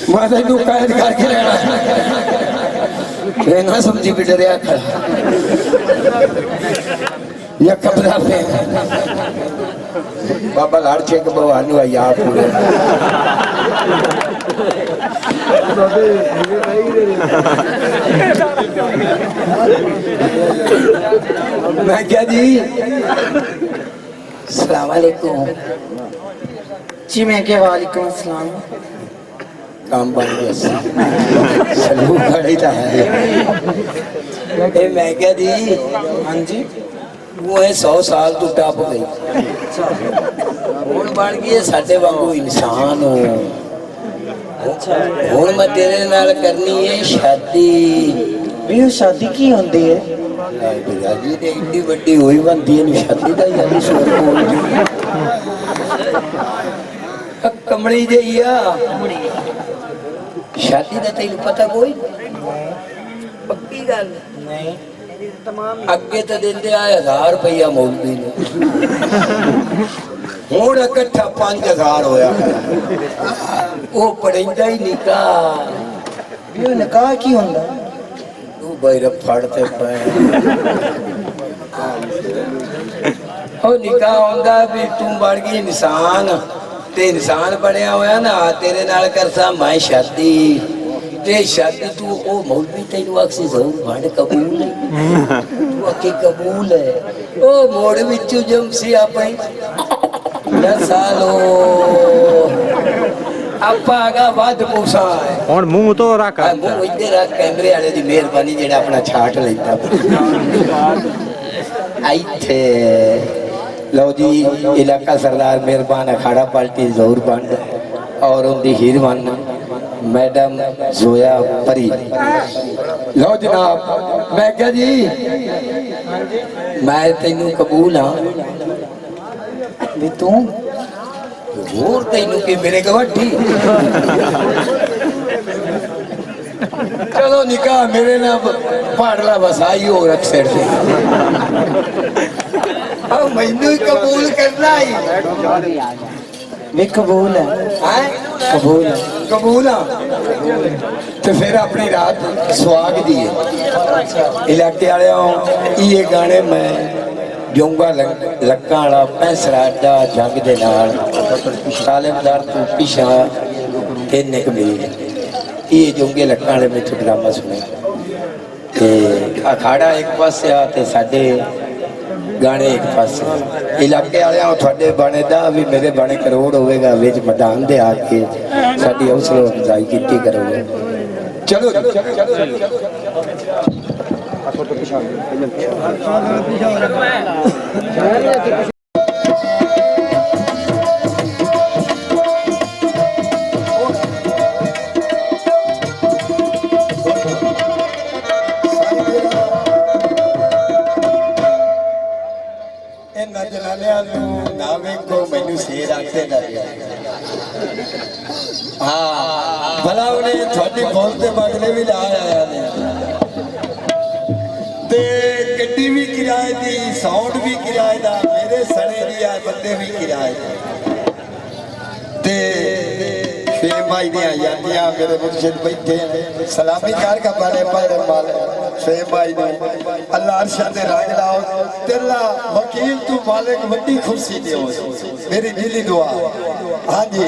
मैं तेनू कैद करके रहना ना समझी भी डरिया खड़ा या कपड़ा पे बाबा लाड़ चेक भगवान या पूरे मैं क्या जी अस्सलाम वालेकुम जी मैं क्या वालेकुम अस्सलाम काम बन गया सलूक खड़ी था है मैं क्या जी हाँ जी वो है 100 साल तू टप गई हुण बन गई साडे वांगू इंसान हो हुण मैं तेरे नाल करनी है शादी भी वो शादी की होती है जी ने इतनी बड़ी हुई बनती है शादी का यानी शोर कमड़ी जही आ शादी का तेन पता कोई पक्की गल नहीं अगे तो देंदे आए 1000 रुपया मौलवी ने हुण इकट्ठा 5000 होया वो पढ़ेंदा ही निकाह भी वो निकाह की होंदा तू बैर फड़ते पे ओ निकाह होंदा भी तू बन गई इंसान ते इंसान बनया होया ना तेरे नाल करसा मैं शादी ते शादी तू ओ मौलवी तेनू आखसी जरूर बन कबूल है तू आके कबूल है ओ मोड़ विचू जमसी आपे 10 सालो आपा आगा वध पूछा है ਹੁਣ ਮੂੰਹ ਤੋਂ ਰੱਖ ਮੂੰਹ ਇੱਧੇ ਰੱਖ ਕੈਮਰੇ ਵਾਲੇ ਦੀ ਮਿਹਰਬਾਨੀ ਜਿਹੜਾ ਆਪਣਾ ਛਾਟ ਲੈਂਦਾ ਇੱਥੇ ਲਓ ਜੀ ਇਲਾਕਾ ਸਰਦਾਰ ਮਿਹਰਬਾਨ ਅਖਾੜਾ ਪਾਰਟੀ ਜ਼ੋਰ ਬੰਦ ਔਰ ਉਹਦੀ ਹੀਰਵਾਨ मैडम जोया परी लो जनाब मैं क्या जी मैं तेनू कबूल हाँ भी तू होर तेनू के मेरे गवाठी चलो निकाह मेरे ना पाड़ला वसाई हो रख सिर से मैनू ही कबूल करना ही भी कबूल है कबूल है कबूल हाँ तो फिर अपनी रात सुहाग दी इलाके वाले ये गाने मैं जूंगा लक्का वाला पैंसराडा जंग दे नाल तालिमदार तू पिछा तीन कमीज ये जूंगे लक्का वाले में ड्रामा सुने अखाड़ा एक पास साडे गाने एक पास इलाके वाले थोड़े बने दा भी मेरे बने करोड़ होगा विच मैदान दे आके साडी हौसला अफजाई की करोगे चलो हाँ भला उन्हें थोड़ी बोलते बगले भी लाया ते गड्डी भी किराए दी साउंड भी किराए दा मेरे सने दी आ बंदे भी किराए ते शेम भाई ने यादियां मेरे मुर्शिद बैठे सलामी कार का बाले पर माल शेम भाई ने अल्लाह अरशा दे राज लाओ तेरा वकील तू मालिक बड़ी खुशी दे मेरी दिली दुआ हाँ जी